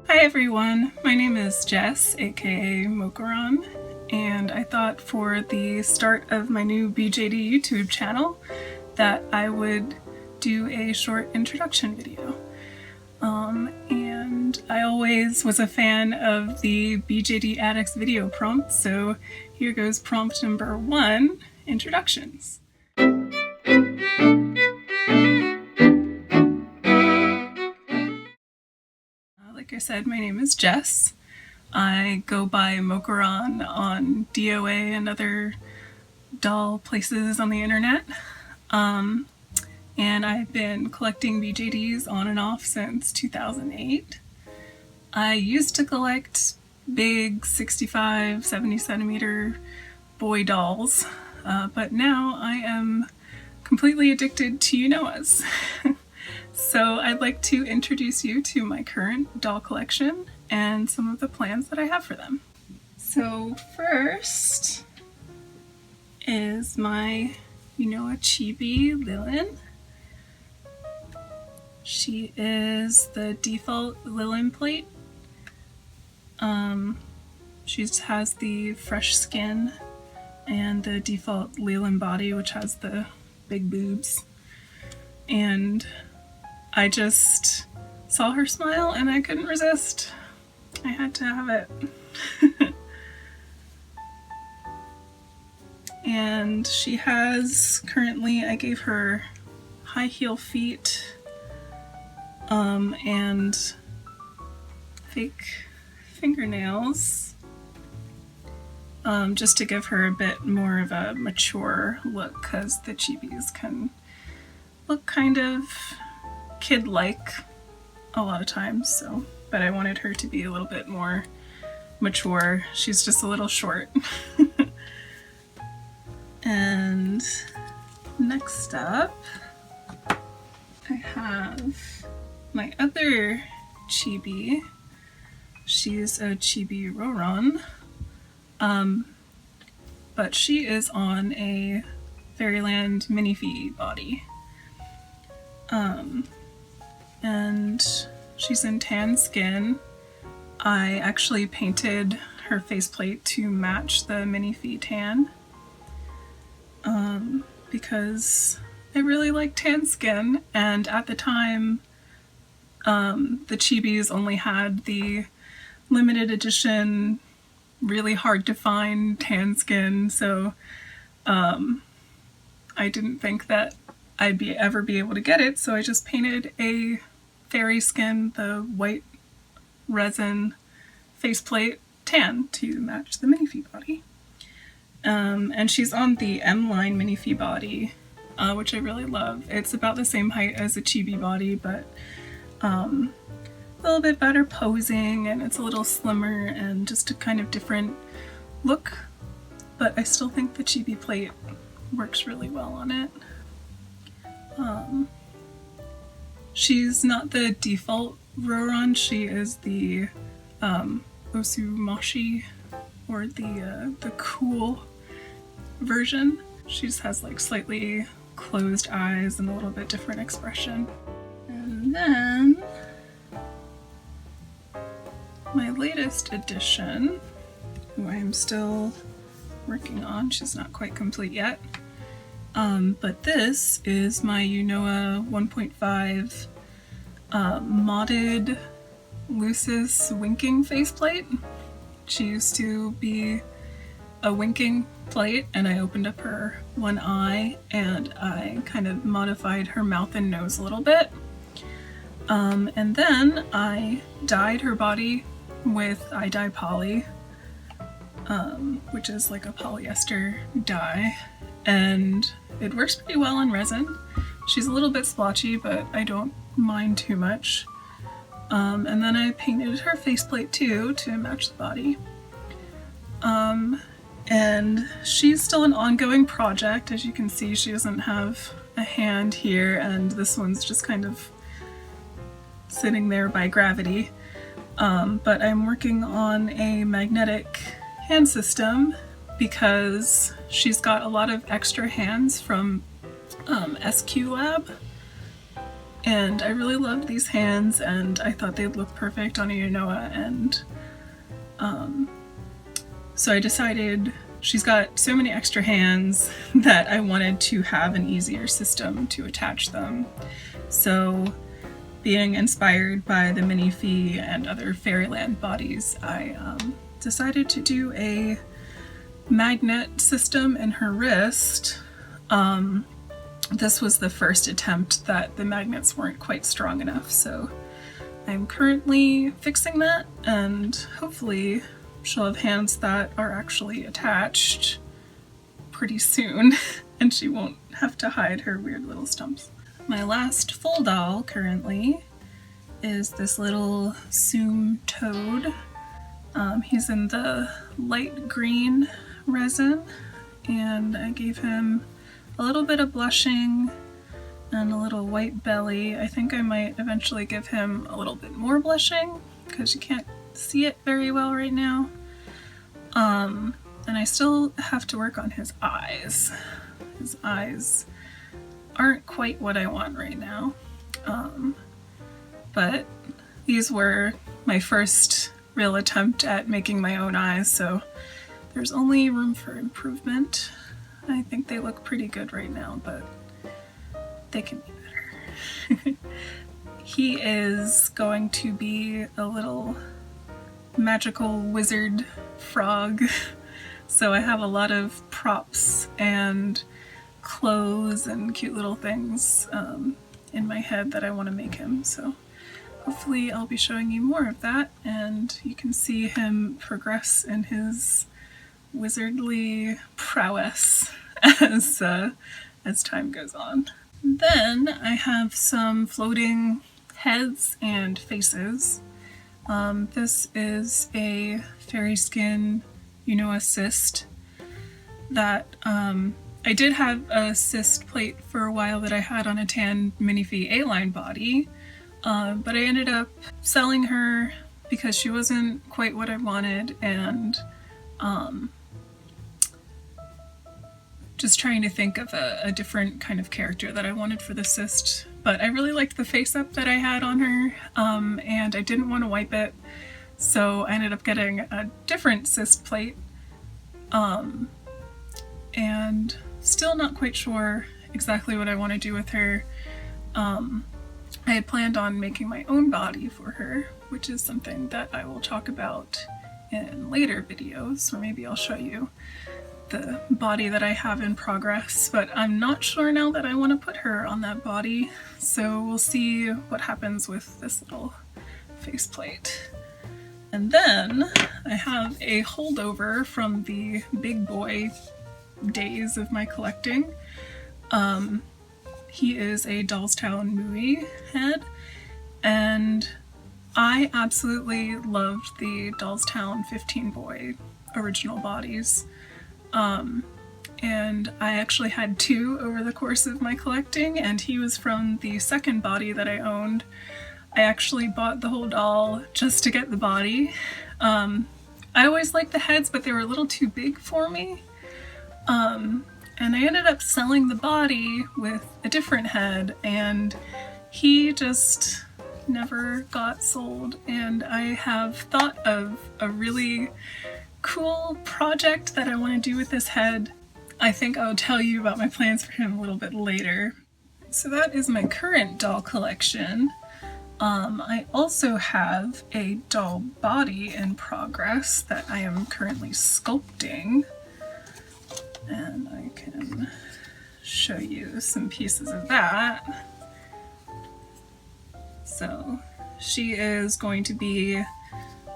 Hi everyone, my name is Jess, aka Mokarran, and I thought for the start of my new BJD YouTube channel that I would do a short introduction video. And I always was a fan of the BJD Addicts video prompt, so here goes prompt number 1, introductions. Like I said, my name is Jess. I go by mokarran on DOA and other doll places on the internet. And I've been collecting BJDs on and off since 2008. I used to collect big 65, 70 centimeter boy dolls, but now I am completely addicted to Unoas. So I'd like to introduce you to my current doll collection and some of the plans that I have for them. So first is my Unoa Chibi Lilin. She is the default Lilin plate. She has the fresh skin and the default Lilin body, which has the big boobs. And I just saw her smile and I couldn't resist. I had to have it. And she has, currently I gave her high heel feet and fake fingernails just to give her a bit more of a mature look, because the Chibis can look kind of kid-like a lot of times, but I wanted her to be a little bit more mature. She's just a little short. And next up, I have my other Chibi. She's a Chibi Roron, but she is on a Fairyland minifee body. And she's in tan skin. I actually painted her faceplate to match the minifee tan, because I really like tan skin, and at the time the Chibis only had the limited edition, really hard to find tan skin, so I didn't think that I'd ever be able to get it, so I just painted a fairy skin, the white resin faceplate tan to match the minifee body. And she's on the M-line minifee body, which I really love. It's about the same height as a Chibi body, but a little bit better posing, and it's a little slimmer and just a kind of different look, but I still think the Chibi plate works really well on it. She's not the default Roron, she is the Osumashi, or the cool version. She just has like slightly closed eyes and a little bit different expression. And then my latest addition, who I am still working on, she's not quite complete yet, but this is my Unoa 1.5 modded Lucis winking faceplate. She used to be a winking plate, and I opened up her one eye and I kind of modified her mouth and nose a little bit. And then I dyed her body with iDye Poly, which is like a polyester dye, and it works pretty well on resin. She's a little bit splotchy, but I don't mind too much. And then I painted her faceplate too to match the body. And she's still an ongoing project. As you can see, she doesn't have a hand here, and this one's just kind of sitting there by gravity. But I'm working on a magnetic hand system because she's got a lot of extra hands from SQ Lab. and I really loved these hands, and I thought they'd look perfect on a Unoa, and so I decided she's got so many extra hands that I wanted to have an easier system to attach them. So being inspired by the Minifee and other Fairyland bodies, I decided to do a magnet system in her wrist. This was the first attempt that the magnets weren't quite strong enough, so I'm currently fixing that, and hopefully she'll have hands that are actually attached pretty soon and she won't have to hide her weird little stumps. My last full doll currently is this little Soom Toad. He's in the light green resin, and I gave him a little bit of blushing and a little white belly. I think I might eventually give him a little bit more blushing because you can't see it very well right now. And I still have to work on his eyes. His eyes aren't quite what I want right now. But these were my first real attempt at making my own eyes, so there's only room for improvement. I think they look pretty good right now, but they can be better. He is going to be a little magical wizard frog, so I have a lot of props and clothes and cute little things in my head that I want to make him, so hopefully I'll be showing you more of that, and you can see him progress in his wizardly prowess as time goes on. Then I have some floating heads and faces. This is a fairy skin Unoa Sist that I did have a Sist plate for a while that I had on a tan Minifee A-line body, but I ended up selling her because she wasn't quite what I wanted, and just trying to think of a different kind of character that I wanted for the Sist. But I really liked the face up that I had on her, and I didn't want to wipe it, so I ended up getting a different Sist plate, and still not quite sure exactly what I want to do with her. I had planned on making my own body for her, which is something that I will talk about in later videos, or maybe I'll show you the body that I have in progress, but I'm not sure now that I want to put her on that body, so we'll see what happens with this little faceplate. And then I have a holdover from the big boy days of my collecting. He is a Dollstown Mui Head, and I absolutely loved the Dollstown 15 boy original bodies. And I actually had two over the course of my collecting, and he was from the second body that I owned. I actually bought the whole doll just to get the body. I always liked the heads, but they were a little too big for me. And I ended up selling the body with a different head, and he just never got sold. And I have thought of a really cool project that I want to do with this head. I think I'll tell you about my plans for him a little bit later. So that is my current doll collection. I also have a doll body in progress that I am currently sculpting, and I can show you some pieces of that. So she is going to be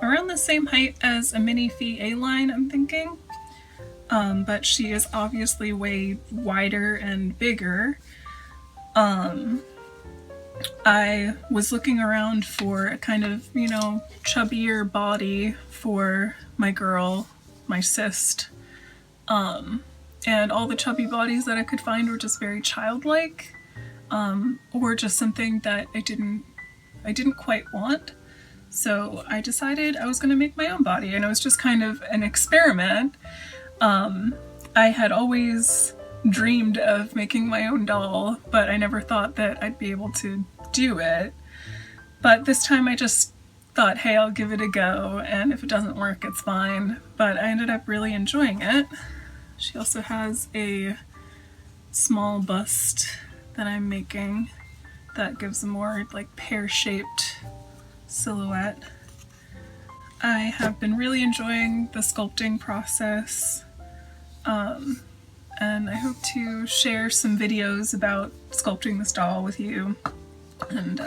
around the same height as a Minifee A-line, I'm thinking, but she is obviously way wider and bigger. I was looking around for a kind of, you know, chubbier body for my girl, my Sist, and all the chubby bodies that I could find were just very childlike, or just something that I didn't quite want. So I decided I was going to make my own body, and it was just kind of an experiment. I had always dreamed of making my own doll, but I never thought that I'd be able to do it. But this time I just thought, hey, I'll give it a go, and if it doesn't work, it's fine. But I ended up really enjoying it. She also has a small bust that I'm making that gives a more like pear-shaped silhouette. I have been really enjoying the sculpting process, and I hope to share some videos about sculpting this doll with you and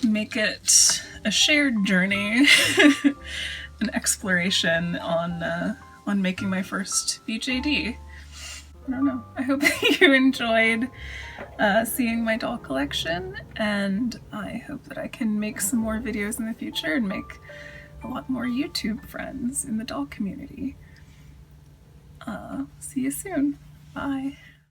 make it a shared journey, an exploration on making my first BJD. I don't know. I hope that you enjoyed seeing my doll collection, and I hope that I can make some more videos in the future and make a lot more YouTube friends in the doll community. See you soon. Bye.